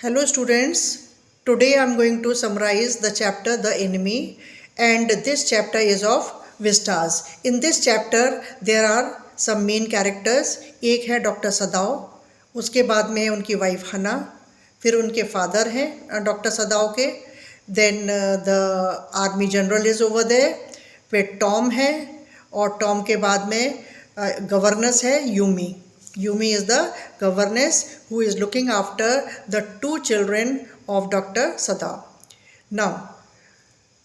Hello students, today I am going to summarize the chapter The Enemy, and this chapter is of Vistas. In this chapter there are some main characters. एक है doctor सदाव, उसके बाद में है उनकी wife हना, फिर उनके फादर हैं डॉक्टर सदाव के, then the army general is over there, फिर टॉम है और टॉम के बाद में गवर्नेंस है Yumi. Yumi is the governess who is looking after the two children of Dr. Sadao. Now,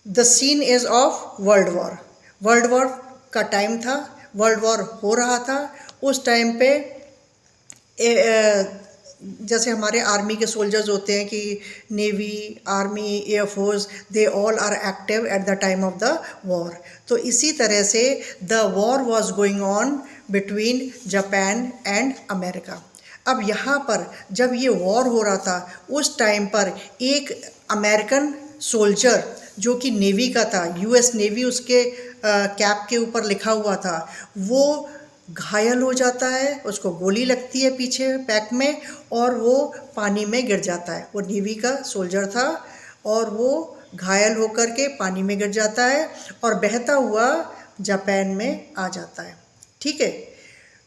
the scene is of World War. World War का time था, world war हो रहा था. उस टाइम पे जैसे हमारे आर्मी के सोल्जर्स होते हैं कि navy, army, air force, they all are active at the time of the war. तो इसी तरह से the war was going on between Japan and America. अब यहाँ पर जब ये वॉर हो रहा था उस टाइम पर एक अमेरिकन सोल्जर जो कि नेवी का था, यूएस नेवी उसके कैप के ऊपर लिखा हुआ था, वो घायल हो जाता है, उसको गोली लगती है पीछे बैक में और वो पानी में गिर जाता है. वो नेवी का सोल्जर था और वो घायल होकर के पानी में गिर जाता है और बहता हुआ जापान में आ जाता है. ठीक है.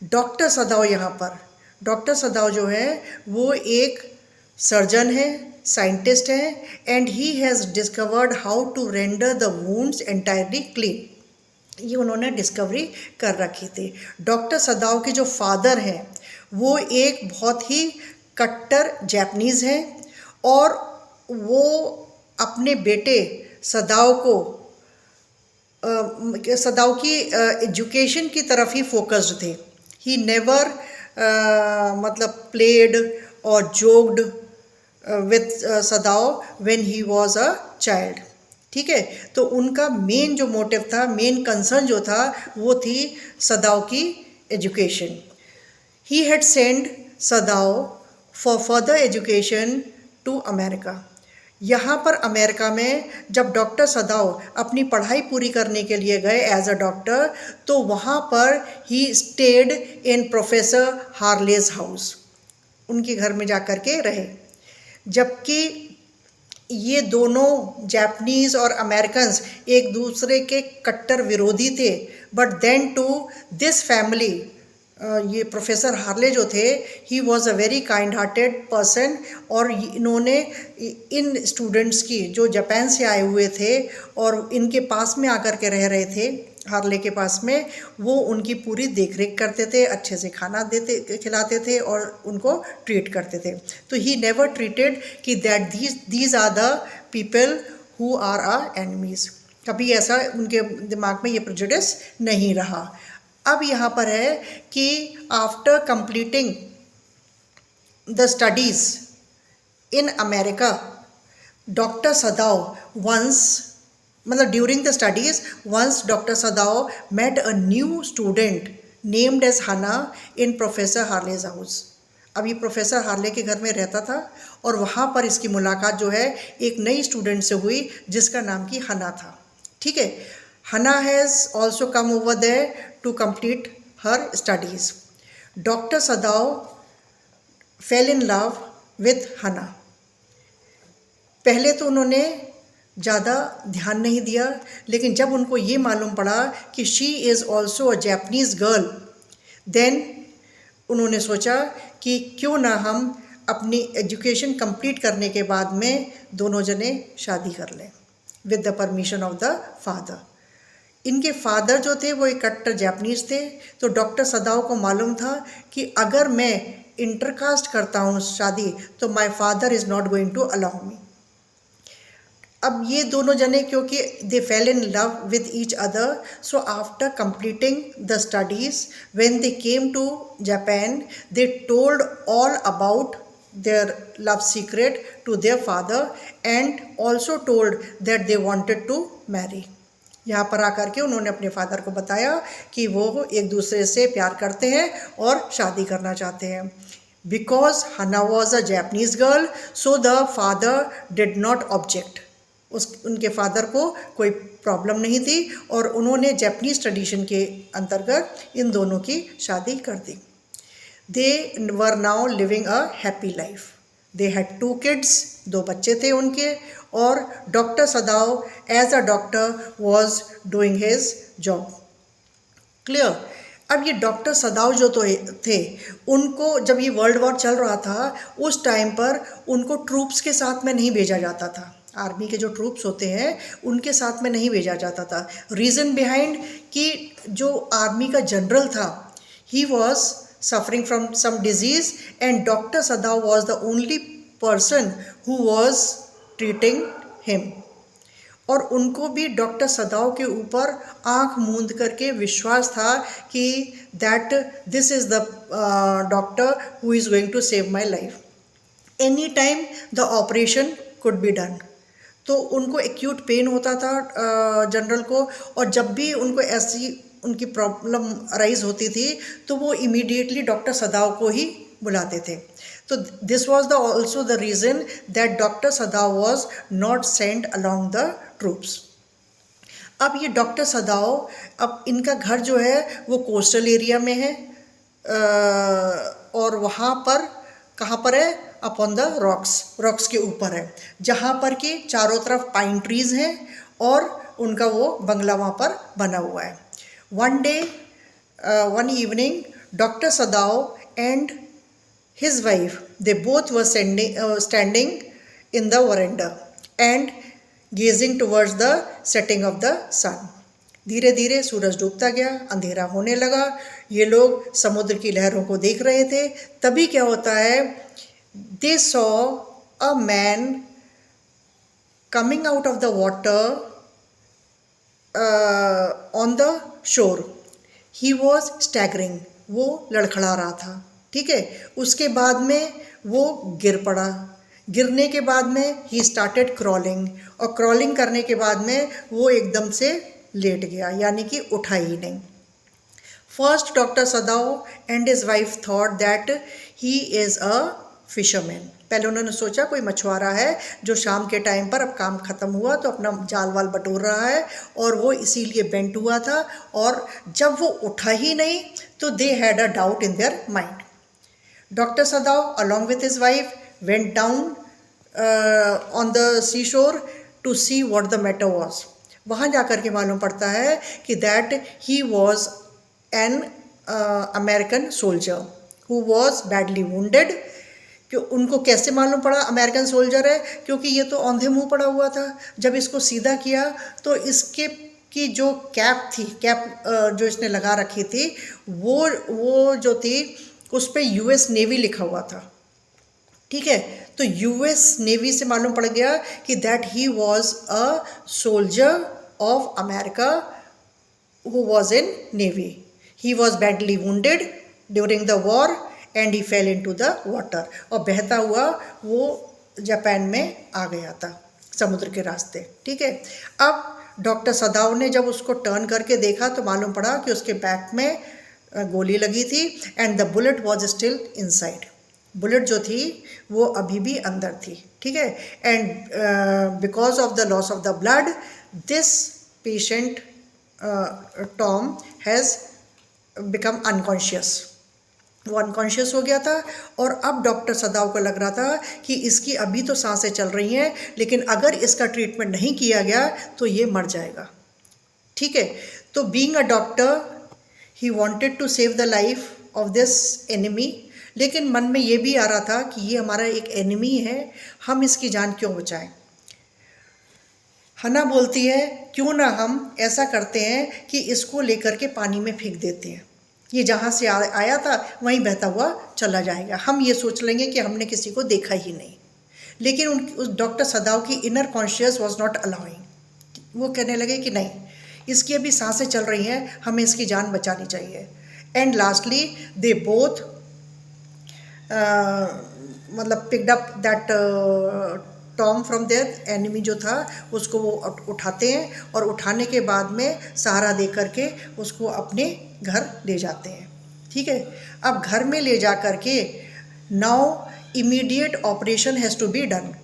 डॉक्टर सदाव यहाँ पर, डॉक्टर सदाव जो है वो एक सर्जन है, साइंटिस्ट है, and he has discovered how to render the wounds entirely clean. ये उन्होंने डिस्कवरी कर रखी थी. डॉक्टर सदाव के जो फादर हैं वो एक बहुत ही कट्टर जापानीज़ हैं और वो अपने बेटे सदाव को सदाव की एजुकेशन की तरफ ही फोकस्ड थे. ही नेवर मतलब प्लेड और joked with सदाव when he was a child. ठीक है. तो उनका मेन जो मोटिव था, मेन कंसर्न जो था वो थी सदाव की education. He had send Sadao for further education to America. यहाँ पर अमेरिका में जब डॉक्टर सदाव अपनी पढ़ाई पूरी करने के लिए गए एज अ डॉक्टर, तो वहाँ पर ही stayed in professor Harley's house. उनके घर में जा कर के रहे. जबकि ये दोनों जापानीज़ और अमेरिकन्स एक दूसरे के कट्टर विरोधी थे, but then to this family, ये प्रोफेसर हार्ले जो थे, he was a very kind hearted person. और इन्होंने इन स्टूडेंट्स की जो जापान से आए हुए थे और इनके पास में आकर के रह रहे थे, हार्ले के पास में, वो उनकी पूरी देखरेख करते थे, अच्छे से खाना खिलाते थे और उनको ट्रीट करते थे. तो ही नेवर ट्रीटेड कि that these are the people who are our enemies. कभी ऐसा उनके दिमाग में ये प्रेजुडिस नहीं रहा. अब यहाँ पर है कि after completing the studies in America, doctor Sadao once, मतलब during the studies, once doctor Sadao met a new student named as Hana in professor Harley's house. अब ये प्रोफेसर हार्ले के घर में रहता था और वहाँ पर इसकी मुलाकात जो है एक नई स्टूडेंट से हुई जिसका नाम की हना था. ठीक है. Hana has also come over there to complete her studies. Dr. Sadao fell in love with Hana. पहले तो उन्होंने ज़्यादा ध्यान नहीं दिया, लेकिन जब उनको ये मालूम पड़ा कि she is also a Japanese girl, then उन्होंने सोचा कि क्यों ना हम अपनी एजुकेशन कंप्लीट करने के बाद में दोनों जने शादी कर लें with the permission of the father. इनके फादर जो थे वो एक कट्टर जापानीज़ थे. तो डॉक्टर सदाव को मालूम था कि अगर मैं इंटरकास्ट करता हूँ शादी तो my father is not going to allow me. अब ये दोनों जने क्योंकि they fell in love with each other, so after completing the studies when they came to Japan, they told all about their love secret to their father and also told that they wanted to marry. यहाँ पर आकर के उन्होंने अपने father को बताया कि वो एक दूसरे से प्यार करते हैं और शादी करना चाहते हैं. बिकॉज हना was a Japanese girl, so the father did not object. उनके फादर को कोई प्रॉब्लम नहीं थी और उन्होंने जापानीज़ ट्रेडिशन के अंतर्गत इन दोनों की शादी कर दी. They were now living a happy life. They had 2 kids, 2 बच्चे थे उनके, और doctor Sadao as a doctor was doing his job. Clear. अब ये डॉक्टर सदाव जो तो थे, उनको जब ये वर्ल्ड वॉर चल रहा था उस टाइम पर उनको ट्रूप्स के साथ में नहीं भेजा जाता था। आर्मी के जो ट्रूप्स होते हैं उनके साथ में नहीं भेजा जाता था। रीज़न बिहाइंड कि जो आर्मी का जनरल था, he was suffering from some disease and doctor Sadao was the only person who was treating him. और उनको भी डॉक्टर सदाव के ऊपर आंख मूंद करके विश्वास था कि that this is the doctor who is going to save my life, any time the operation could be done. तो उनको एक्यूट पेन होता था जनरल को, और जब भी उनको ऐसी उनकी प्रॉब्लम अराइज होती थी तो वो इमीडिएटली डॉक्टर सदाव को ही बुलाते थे। तो this was the also the reason that doctor Sadao was not sent along the troops. अब ये डॉक्टर सदाव, अब इनका घर जो है वो कोस्टल एरिया में है, और वहाँ पर कहाँ पर है, अपॉन द रॉक्स के ऊपर है, जहाँ पर कि चारों तरफ पाइन ट्रीज़ हैं और उनका वो बंगला वहाँ पर बना हुआ है। One evening doctor Sadao and his wife, they both were standing in the veranda and gazing towards the setting of the sun. धीरे धीरे सूरज डूबता गया, अंधेरा होने लगा, ये लोग समुद्र की लहरों को देख रहे थे। तभी क्या होता है, they saw a man coming out of the water on the shore. He was staggering, वो लड़खड़ा रहा था। ठीक है, उसके बाद में वो गिर पड़ा, गिरने के बाद में ही स्टार्टेड क्रॉलिंग, और क्रॉलिंग करने के बाद में वो एकदम से लेट गया, यानी कि उठा ही नहीं। First doctor Sadao and his wife thought that he is a fisherman. पहले उन्होंने सोचा कोई मछुआरा है जो शाम के टाइम पर, अब काम ख़त्म हुआ तो अपना जाल वाल बटोर रहा है, और वो इसीलिए बेंट हुआ था। और जब वो उठा ही नहीं तो they had a doubt in their mind. Dr. Sadav, along with his wife, went down on the seashore to see what the matter was. वहाँ जाकर के मालूम पड़ता है कि that he was an American soldier who was badly wounded. कि उनको कैसे मालूम पड़ा अमेरिकन सोल्जर है, क्योंकि ये तो औंधे मुँह पड़ा हुआ था। जब इसको सीधा किया तो इसके की जो कैप थी, कैप जो इसने लगा रखी थी, वो जो थी उस पर यूएस नेवी लिखा हुआ था। ठीक है, तो यूएस नेवी से मालूम पड़ गया कि that he was a soldier of America who was in navy. He was badly wounded during the war and he fail into the water, और बहता हुआ वो जापान में आ गया था समुद्र के रास्ते। ठीक है, अब डॉक्टर सदाव ने जब उसको टर्न करके देखा तो मालूम पड़ा कि उसके बैक में गोली लगी थी, and the bullet was still inside. Bullet जो थी वो अभी भी अंदर थी। ठीक है, and because of the loss of the blood this patient Tom has become unconscious. वो अनकॉन्शियस हो गया था, और अब डॉक्टर सदाव को लग रहा था कि इसकी अभी तो सांसें चल रही हैं, लेकिन अगर इसका ट्रीटमेंट नहीं किया गया तो ये मर जाएगा। ठीक है, तो being a doctor he wanted to save the life of this enemy, लेकिन मन में ये भी आ रहा था कि ये हमारा एक एनिमी है, हम इसकी जान क्यों बचाएं। हना बोलती है क्यों ना हम ऐसा करते हैं कि इसको लेकर के पानी में फेंक देते हैं, ये जहाँ से आया था वहीं बहता हुआ चला जाएगा, हम ये सोच लेंगे कि हमने किसी को देखा ही नहीं। लेकिन उस डॉक्टर सदाव की inner conscious was not allowing. वो कहने लगे कि नहीं, इसकी अभी सांसें चल रही हैं, हमें इसकी जान बचानी चाहिए। एंड लास्टली दे बोथ मतलब picked up that Tom from their enemy जो था उसको वो उठाते हैं, और उठाने के बाद में सहारा दे करके उसको अपने घर ले जाते हैं। ठीक है, अब घर में ले जा कर के now immediate operation has to be done.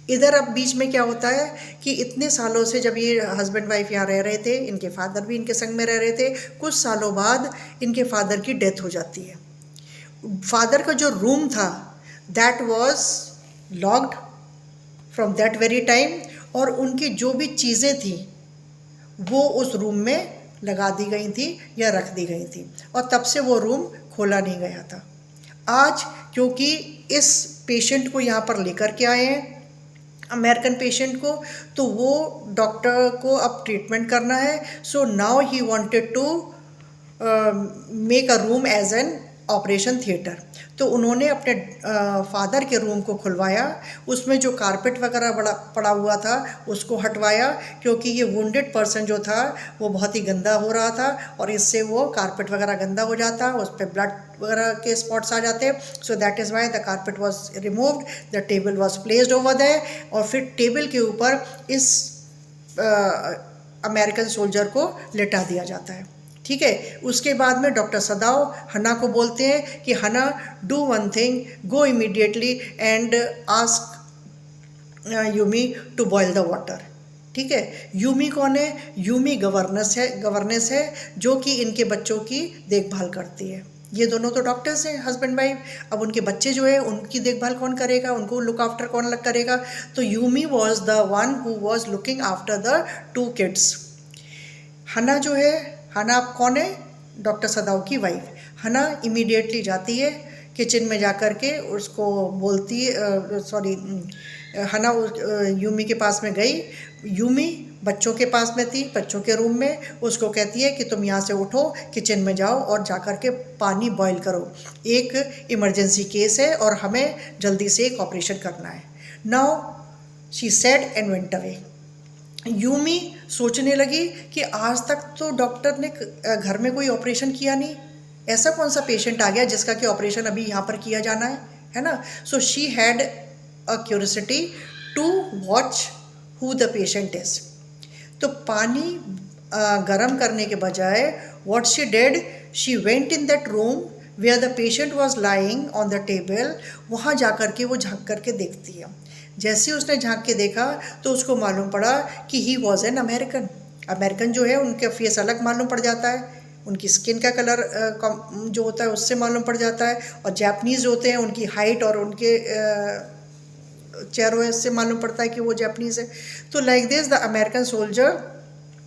इधर अब बीच में क्या होता है कि इतने सालों से जब ये हस्बैंड वाइफ यहाँ रह रहे थे, इनके फादर भी इनके संग में रह रहे थे, कुछ सालों बाद इनके फादर की डेथ हो जाती है। फादर का जो रूम था that was locked from that very time, और उनकी जो भी चीज़ें थी वो उस रूम में लगा दी गई थी या रख दी गई थी, और तब से वो रूम खोला नहीं गया था। आज क्योंकि इस पेशेंट को यहाँ पर लेकर के आए हैं, अमेरिकन पेशेंट को, तो वो डॉक्टर को अब ट्रीटमेंट करना है। So now he wanted to make a room as an operation theatre. तो उन्होंने अपने फादर के रूम को खुलवाया, उसमें जो कारपेट वगैरह बड़ा पड़ा हुआ था उसको हटवाया, क्योंकि ये वुंडेड पर्सन जो था वो बहुत ही गंदा हो रहा था, और इससे वो कारपेट वगैरह गंदा हो जाता, उस पर ब्लड वगैरह के स्पॉट्स आ जाते। So that is why the carpet was removed, the table was placed over there, और फिर टेबल के ऊपर इस अमेरिकन सोल्जर को लेटा दिया जाता है। ठीक है, उसके बाद में डॉक्टर सदाओ हना को बोलते हैं कि Hana, do one thing, go immediately and ask Yumi to boil the water. ठीक है, यूमी कौन है? यूमी गवर्नेस है जो कि इनके बच्चों की देखभाल करती है। ये दोनों तो डॉक्टर्स हैं, हस्बैंड वाइफ। अब उनके बच्चे जो है उनकी देखभाल कौन करेगा, उनको लुक आफ्टर कौन करेगा? तो Yumi was the one who was looking after the 2 kids. हना जो है, हना कौन है? डॉक्टर सदाओ की वाइफ। हना इमीडिएटली जाती है किचन में, जा कर के उसको बोलती है, हना यूमी के पास में गई। यूमी बच्चों के पास में थी, बच्चों के रूम में। उसको कहती है कि तुम यहाँ से उठो, किचन में जाओ और जा कर के पानी बॉईल करो, एक इमरजेंसी केस है और हमें जल्दी से एक ऑपरेशन करना है। Now she said and went away. Yumi सोचने लगी कि आज तक तो डॉक्टर ने घर में कोई ऑपरेशन किया नहीं, ऐसा कौन सा पेशेंट आ गया जिसका कि ऑपरेशन अभी यहाँ पर किया जाना है ना। So she had a curiosity to watch who the patient is. तो पानी गर्म करने के बजाय what she did, she went in that room where the patient was lying on the table. वहाँ जा कर के वो झाँक करके देखती है। जैसे ही उसने झांक के देखा तो उसको मालूम पड़ा कि he was an American. American जो है उनका फेस अलग मालूम पड़ जाता है, उनकी स्किन का कलर जो होता है उससे मालूम पड़ जाता है, और जापानीज़ होते हैं उनकी हाइट और उनके चेहरों से मालूम पड़ता है कि वो जापानीज़ है। तो like this the American soldier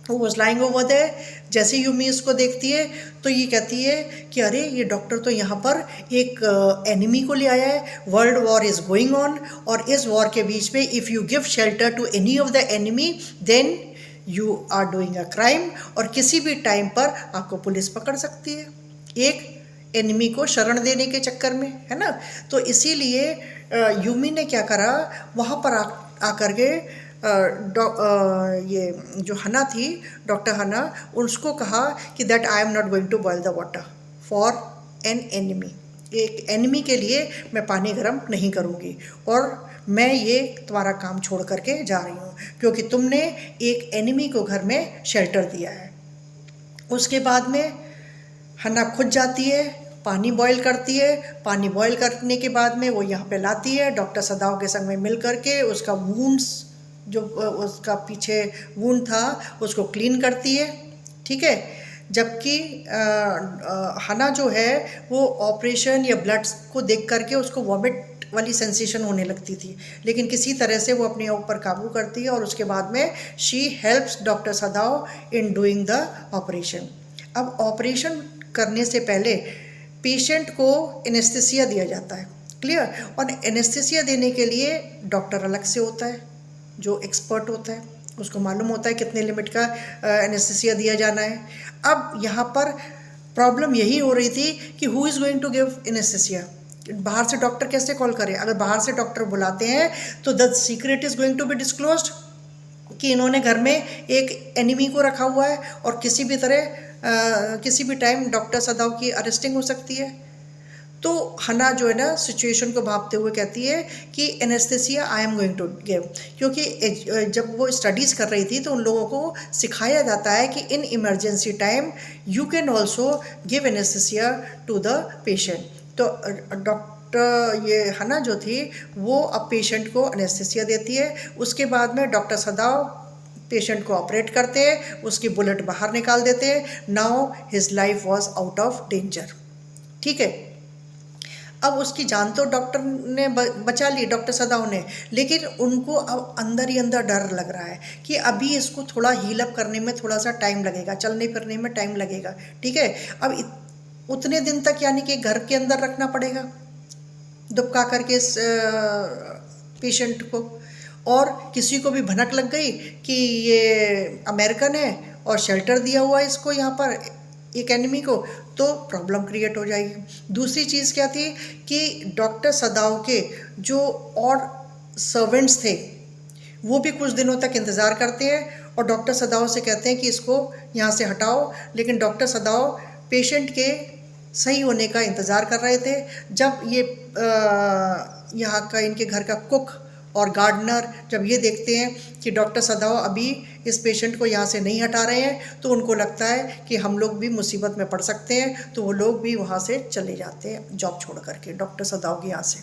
who was lying over there, जैसे यूमी इसको देखती है तो ये कहती है कि अरे ये डॉक्टर तो यहाँ पर एक एनिमी को ले आया है, world war is going on, और इस वॉर के बीच में if you give shelter to any of the enemy then you are doing a crime, और किसी भी टाइम पर आपको पुलिस पकड़ सकती है एक एनिमी को शरण देने के चक्कर में, है ना। तो इसीलिए यूमी ने क्या करा, वहाँ पर आकर के ये जो हना थी, डॉक्टर हना, उसको कहा कि that I am not going to boil the water for an enemy. एक एनिमी के लिए मैं पानी गर्म नहीं करूँगी, और मैं ये तुम्हारा काम छोड़ करके जा रही हूँ क्योंकि तुमने एक एनिमी को घर में शेल्टर दिया है। उसके बाद में हना खुद जाती है, पानी बॉईल करती है। पानी बॉईल करने के बाद में वो यहाँ पे लाती है, डॉक्टर सदाओ के संग में मिल करके उसका वूंड्स जो उसका पीछे वूंड था उसको क्लीन करती है। ठीक है, जबकि हना जो है वो ऑपरेशन या ब्लड को देख करके उसको वॉमिट वाली सेंसेशन होने लगती थी, लेकिन किसी तरह से वो अपने ऊपर काबू करती है, और उसके बाद में she helps doctor Sadao in doing the operation. अब ऑपरेशन करने से पहले पेशेंट को एनेस्थीसिया दिया जाता है, क्लियर। और एनेस्थीसिया देने के लिए डॉक्टर अलग से होता है जो एक्सपर्ट होता है, उसको मालूम होता है कितने लिमिट का एनेस्थीसिया दिया जाना है। अब यहाँ पर प्रॉब्लम यही हो रही थी कि who is going to give anaesthesia, बाहर से डॉक्टर कैसे कॉल करें। अगर बाहर से डॉक्टर बुलाते हैं तो the secret is going to be disclosed कि इन्होंने घर में एक एनिमी को रखा हुआ है, और किसी भी तरह किसी भी टाइम डॉक्टर सदाओ की अरेस्टिंग हो सकती है। तो हना जो है ना सिचुएशन को भांपते हुए कहती है कि anaesthesia I am going to give, क्योंकि जब वो स्टडीज़ कर रही थी तो उन लोगों को सिखाया जाता है कि in emergency time you can also give anaesthesia to the patient. तो डॉक्टर ये हना जो थी वो अब पेशेंट को एनेस्थीसिया देती है। उसके बाद में डॉक्टर सदाओ पेशेंट को ऑपरेट करते हैं, उसकी बुलेट बाहर निकाल देते हैं। Now his life was out of danger. ठीक है, अब उसकी जान तो डॉक्टर ने बचा ली, डॉक्टर सदाव ने, लेकिन उनको अब अंदर ही अंदर डर लग रहा है कि अभी इसको थोड़ा हील अप करने में थोड़ा सा टाइम लगेगा, चलने फिरने में टाइम लगेगा। ठीक है, अब उतने दिन तक यानी कि घर के अंदर रखना पड़ेगा दुबका करके इस पेशेंट को। और किसी को भी भनक लग गई कि ये अमेरिकन है और शेल्टर दिया हुआ है इसको यहाँ पर, एक एनिमी को, तो प्रॉब्लम क्रिएट हो जाएगी। दूसरी चीज़ क्या थी कि डॉक्टर सदाव के जो और सर्वेंट्स थे वो भी कुछ दिनों तक इंतज़ार करते हैं और डॉक्टर सदाव से कहते हैं कि इसको यहाँ से हटाओ, लेकिन डॉक्टर सदाव पेशेंट के सही होने का इंतज़ार कर रहे थे। जब ये यहाँ का इनके घर का कुक और गार्डनर जब ये देखते हैं कि डॉक्टर सदाव अभी इस पेशेंट को यहाँ से नहीं हटा रहे हैं, तो उनको लगता है कि हम लोग भी मुसीबत में पड़ सकते हैं, तो वो लोग भी वहाँ से चले जाते हैं जॉब छोड़ करके डॉक्टर सदाव के यहाँ से।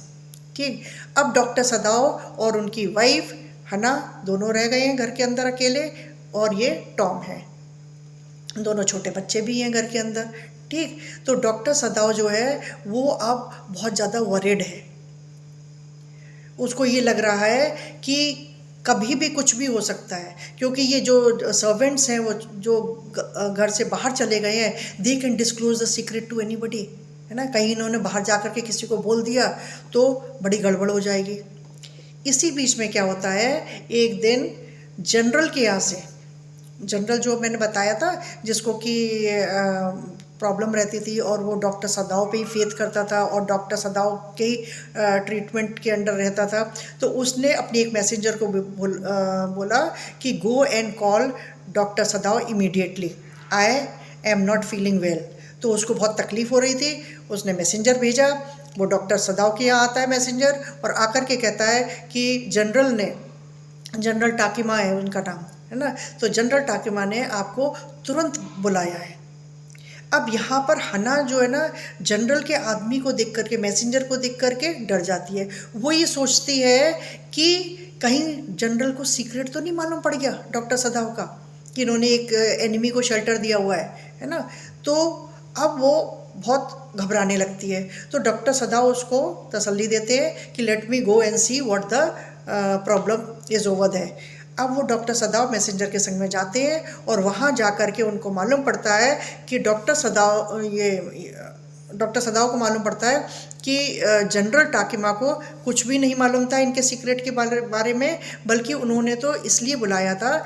ठीक, अब डॉक्टर सदाव और उनकी वाइफ हना दोनों रह गए हैं घर के अंदर अकेले, और ये टॉम है, दोनों छोटे बच्चे भी हैं घर के अंदर। ठीक, तो डॉक्टर सदाव जो है वो अब बहुत ज़्यादा वरिड है। उसको ये लग रहा है कि कभी भी कुछ भी हो सकता है, क्योंकि ये जो सर्वेंट्स हैं वो जो घर से बाहर चले गए हैं, they can disclose the secret to anybody, है ना। कहीं इन्होंने बाहर जा कर के किसी को बोल दिया तो बड़ी गड़बड़ हो जाएगी। इसी बीच में क्या होता है, एक दिन जनरल के यहाँ से, जनरल जो मैंने बताया था जिसको कि प्रॉब्लम रहती थी और वो डॉक्टर सदाव पे ही फेथ करता था और डॉक्टर सदाव के ही ट्रीटमेंट के अंडर रहता था, तो उसने अपनी एक मैसेंजर को बोला कि go and call doctor सदाव immediately, I am not feeling well. तो उसको बहुत तकलीफ़ हो रही थी, उसने मैसेंजर भेजा, वो डॉक्टर सदाव के यहाँ आता है मैसेंजर, और आकर के कहता है कि जनरल ने, जनरल टाकिमा है उनका नाम, है ना, तो जनरल टाकिमा ने आपको तुरंत बुलाया है। अब यहाँ पर हना जो है ना, जनरल के आदमी को देख करके, मैसेंजर को देख करके डर जाती है। वो ये सोचती है कि कहीं जनरल को सीक्रेट तो नहीं मालूम पड़ गया डॉक्टर सदाव का कि इन्होंने एक एनिमी को शेल्टर दिया हुआ है ना। तो अब वो बहुत घबराने लगती है, तो डॉक्टर सदाव उसको तसल्ली देते हैं कि let me go and see what the problem is over there. अब वो डॉक्टर सदाव मैसेंजर के संग में जाते हैं और वहाँ जा कर के उनको मालूम पड़ता है कि डॉक्टर सदाव को मालूम पड़ता है कि जनरल टाकिमा को कुछ भी नहीं मालूम था इनके सीक्रेट के बारे में, बल्कि उन्होंने तो इसलिए बुलाया था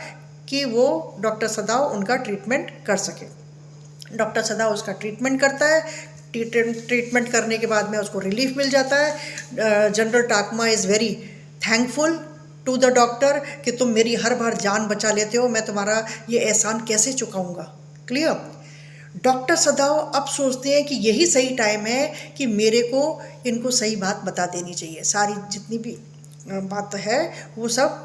कि वो डॉक्टर सदाव उनका ट्रीटमेंट कर सके। डॉक्टर सदाव उसका ट्रीटमेंट करता है, ट्रीटमेंट करने के बाद में उसको रिलीफ मिल जाता है। General Takima is very thankful to the doctor कि तुम मेरी हर बार जान बचा लेते हो, मैं तुम्हारा ये एहसान कैसे चुकाऊंगा। क्लियर। डॉक्टर सदाव अब सोचते हैं कि यही सही टाइम है कि मेरे को इनको सही बात बता देनी चाहिए, सारी जितनी भी बात है वो सब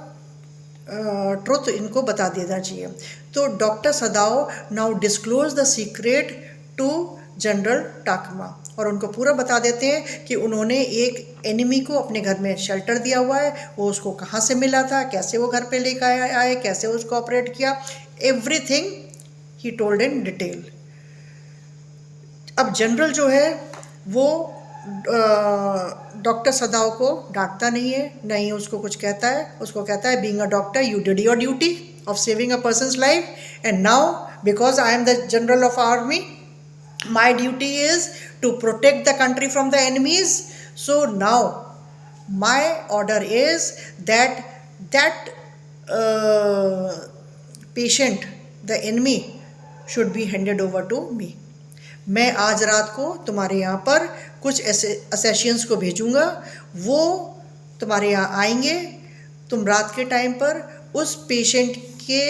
ट्रुथ इनको बता देना चाहिए। तो doctor Sadao now disclose the secret to general Takima और उनको पूरा बता देते हैं कि उन्होंने एक एनिमी को अपने घर में शेल्टर दिया हुआ है, वो उसको कहाँ से मिला था, कैसे वो घर पे लेकर आए, कैसे उसको ऑपरेट किया, everything he told in detail. अब जनरल जो है वो डॉक्टर सदाव को डांटता नहीं है, नहीं उसको कुछ कहता है, उसको कहता है being a doctor you did your duty of saving a persons life and now because I am the general of army my duty is to protect the country from the enemies, so now my order is that patient, the enemy should be handed over to me। मैं आज रात को तुम्हारे यहाँ पर कुछ असैसियंस को भेजूँगा, वो तुम्हारे यहाँ आएंगे, तुम रात के टाइम पर उस पेशेंट के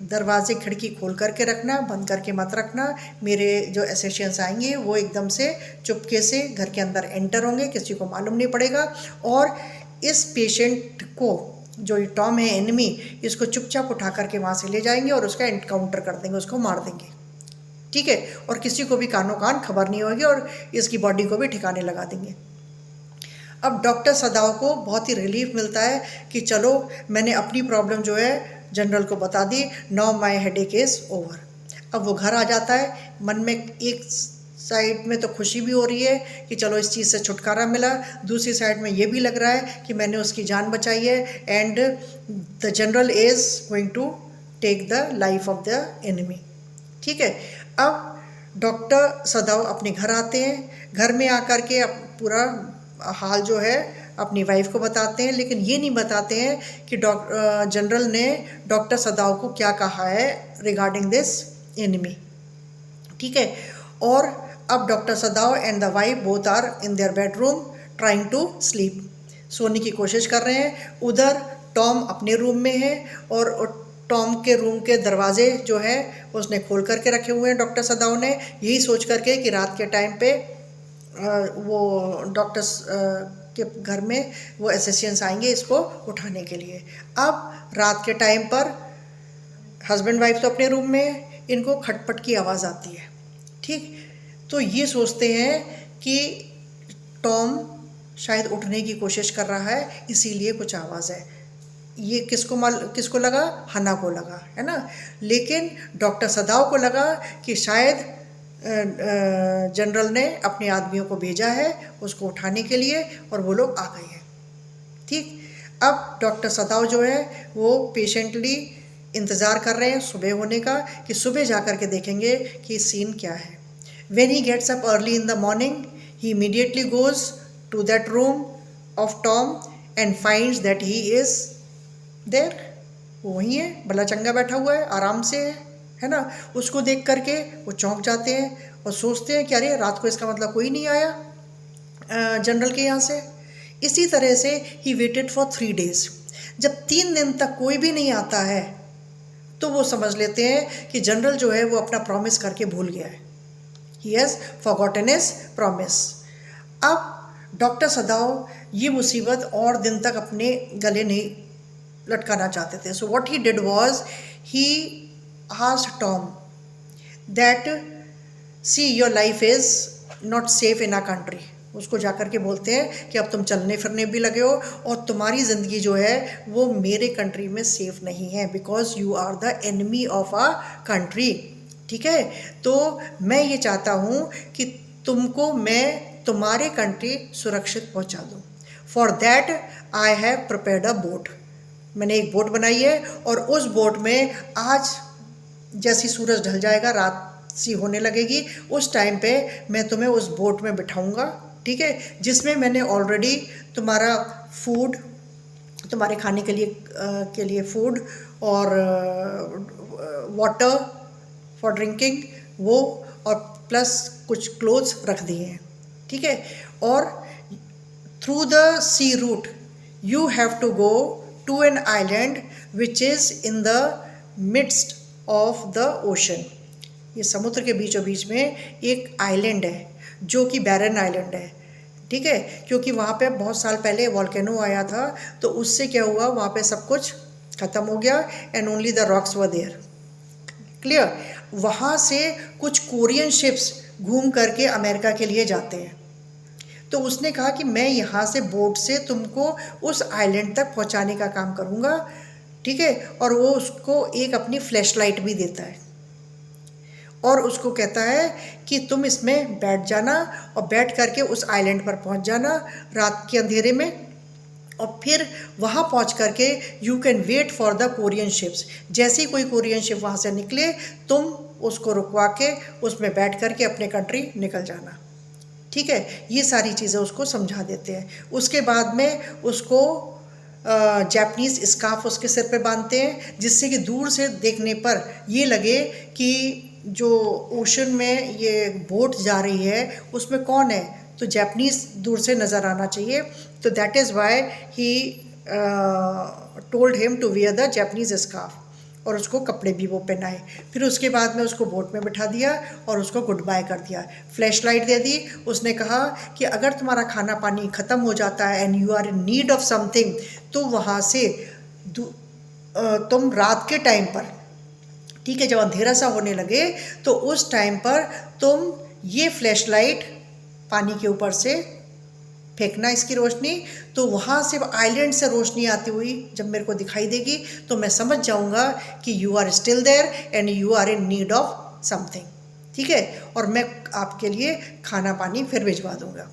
दरवाजे खिड़की खोल करके रखना, बंद करके मत रखना। मेरे जो एसेशियंस आएंगे वो एकदम से चुपके से घर के अंदर एंटर होंगे, किसी को मालूम नहीं पड़ेगा, और इस पेशेंट को जो ये टॉम है एनिमी, इसको चुपचाप उठा करके वहाँ से ले जाएंगे और उसका एनकाउंटर कर देंगे, उसको मार देंगे। ठीक है, और किसी को भी कानो कान खबर नहीं होगी और इसकी बॉडी को भी ठिकाने लगा देंगे। अब डॉक्टर सदाव को बहुत ही रिलीफ मिलता है कि चलो मैंने अपनी प्रॉब्लम जो है जनरल को बता दी, now my headache is over. अब वो घर आ जाता है, मन में एक साइड में तो खुशी भी हो रही है कि चलो इस चीज़ से छुटकारा मिला, दूसरी साइड में ये भी लग रहा है कि मैंने उसकी जान बचाई है, and the general is going to take the life of the enemy. ठीक है, अब डॉक्टर सदाव अपने घर आते हैं। घर में आकर के पूरा हाल जो है अपनी वाइफ को बताते हैं, लेकिन ये नहीं बताते हैं कि जनरल ने डॉक्टर सदाव को क्या कहा है रिगार्डिंग दिस एनिमी। ठीक है, और अब doctor Sadao and the wife both are in their bedroom trying to sleep, सोने की कोशिश कर रहे हैं। उधर टॉम अपने रूम में है और टॉम के रूम के दरवाजे जो है उसने खोल करके रखे हुए हैं डॉक्टर सदाव ने, यही सोच करके कि रात के टाइम पे वो डॉक्टर के घर में वो एसेसियंस आएंगे इसको उठाने के लिए। अब रात के टाइम पर हस्बैंड वाइफ तो अपने रूम में, इनको खटपट की आवाज़ आती है। ठीक, तो ये सोचते हैं कि टॉम शायद उठने की कोशिश कर रहा है, इसीलिए कुछ आवाज़ है। ये किसको लगा? हना को लगा, है ना। लेकिन डॉक्टर सदाव को लगा कि शायद जनरल ने अपने आदमियों को भेजा है उसको उठाने के लिए और वो लोग आ गए हैं। ठीक, अब डॉक्टर सदाव जो है वो पेशेंटली इंतज़ार कर रहे हैं सुबह होने का कि सुबह जा कर के देखेंगे कि सीन क्या है। When he gets up early in the morning, he immediately goes to that room of Tom and finds that he is there. वो वहीं है, भला चंगा बैठा हुआ है, आराम से है ना। उसको देख करके वो चौंक जाते हैं और सोचते हैं कि अरे रात को इसका मतलब कोई नहीं आया जनरल के यहाँ से। इसी तरह से ही वेटेड फॉर 3 days। जब 3 दिन तक कोई भी नहीं आता है तो वो समझ लेते हैं कि जनरल जो है वो अपना प्रॉमिस करके भूल गया है। He has forgotten his promise। अब डॉक्टर सदाव ये मुसीबत और दिन तक अपने गले नहीं लटकाना चाहते थे। So what he did was he asked Tom that see your life is not safe in our country। उसको जाकर के बोलते हैं कि अब तुम चलने फिरने भी लगे हो और तुम्हारी ज़िंदगी जो है वो मेरे कंट्री में सेफ़ नहीं है, because you are the enemy of our country. ठीक है, तो मैं ये चाहता हूँ कि तुमको मैं तुम्हारे कंट्री सुरक्षित पहुँचा दूँ। For that I have prepared a boat. मैंने एक बोट बनाई है और उस बोट में आज जैसी सूरज ढल जाएगा, रात सी होने लगेगी, उस टाइम पे मैं तुम्हें उस बोट में बिठाऊंगा। ठीक है, जिसमें मैंने ऑलरेडी तुम्हारा फूड, तुम्हारे खाने के लिए फूड और वाटर फॉर ड्रिंकिंग वो और प्लस कुछ क्लोथ्स रख दिए हैं। ठीक है, और through the sea route you have to go to an island which is in the midst of the ocean. ये समुद्र के बीचों बीच में एक आइलैंड है जो कि बैरन आइलैंड है। ठीक है, क्योंकि वहाँ पे बहुत साल पहले वॉल्केनो आया था, तो उससे क्या हुआ, वहाँ पे सब कुछ ख़त्म हो गया and only the rocks were there. Clear. वहाँ से कुछ कोरियन शिप्स घूम करके अमेरिका के लिए जाते हैं। तो उसने कहा कि मैं यहाँ से बोट से तुमको उस आइलैंड तक पहुँचाने का काम करूँगा। ठीक है, और वो उसको एक अपनी फ्लैश लाइट भी देता है और उसको कहता है कि तुम इसमें बैठ जाना और बैठ करके उस आइलैंड पर पहुँच जाना रात के अंधेरे में, और फिर वहाँ पहुँच करके you can wait for the Korean ships. जैसे ही कोई कोरियन शिप वहाँ से निकले तुम उसको रुकवा के उसमें बैठ करके अपने कंट्री निकल जाना। ठीक है, ये सारी चीज़ें उसको समझा देते हैं। उसके बाद में उसको जापानीज़ स्कार्फ उसके सिर पे बांधते हैं, जिससे कि दूर से देखने पर ये लगे कि जो ओशन में ये बोट जा रही है उसमें कौन है, तो जापानीज़ दूर से नज़र आना चाहिए। तो that is why he told him to wear the Japanese scarf, और उसको कपड़े भी वो पहनाए। फिर उसके बाद में उसको बोट में बिठा दिया और उसको गुड बाय कर दिया, फ्लैश लाइट दे दी। उसने कहा कि अगर तुम्हारा खाना पानी ख़त्म हो जाता है and you are in need of something, तो वहाँ से तुम रात के टाइम पर, ठीक है, जब अंधेरा सा होने लगे तो उस टाइम पर तुम ये फ्लैश लाइट पानी के ऊपर से फेंकना इसकी रोशनी, तो वहाँ से आइलैंड से रोशनी आती हुई जब मेरे को दिखाई देगी तो मैं समझ जाऊँगा कि you are still there and you are in need of something. ठीक है, और मैं आपके लिए खाना पानी फिर भिजवा दूंगा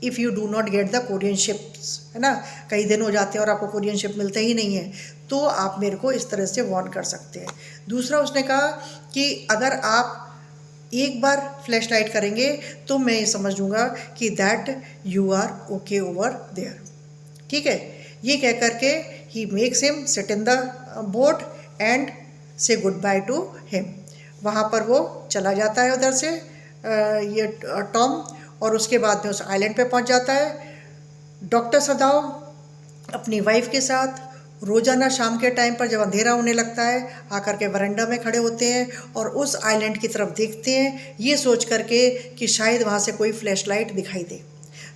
if you do not get the Korean ships, है ना, कई दिन हो जाते हैं और आपको कोरियन शिप मिलता ही नहीं है, तो आप मेरे को इस तरह से वार्न कर सकते हैं। दूसरा उसने कहा कि अगर आप एक बार फ्लैश लाइट करेंगे तो मैं ये समझ लूँगा कि that you are okay over there, ठीक है। ये कह करके ही makes him sit in the boat and say goodbye to him. वहाँ पर वो चला जाता है उधर से ये टॉम, और उसके बाद में उस आइलैंड पे पहुँच जाता है। डॉक्टर सदाओ अपनी वाइफ के साथ रोज़ाना शाम के टाइम पर जब अंधेरा होने लगता है आकर के वरांडा में खड़े होते हैं और उस आइलैंड की तरफ देखते हैं, ये सोच करके कि शायद वहाँ से कोई फ्लैश लाइट दिखाई दे।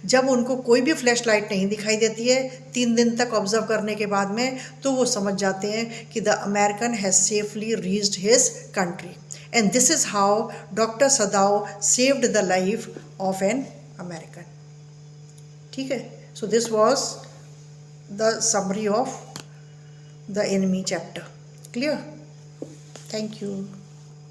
जब उनको कोई भी फ्लैश लाइट नहीं दिखाई देती है 3 दिन तक ऑब्जर्व करने के बाद में, तो वो समझ जाते हैं कि the American has safely reached his country and this is how doctor Sadao saved the life of an American. ठीक है, so this was the summary of the enemy chapter. Clear? Thank you.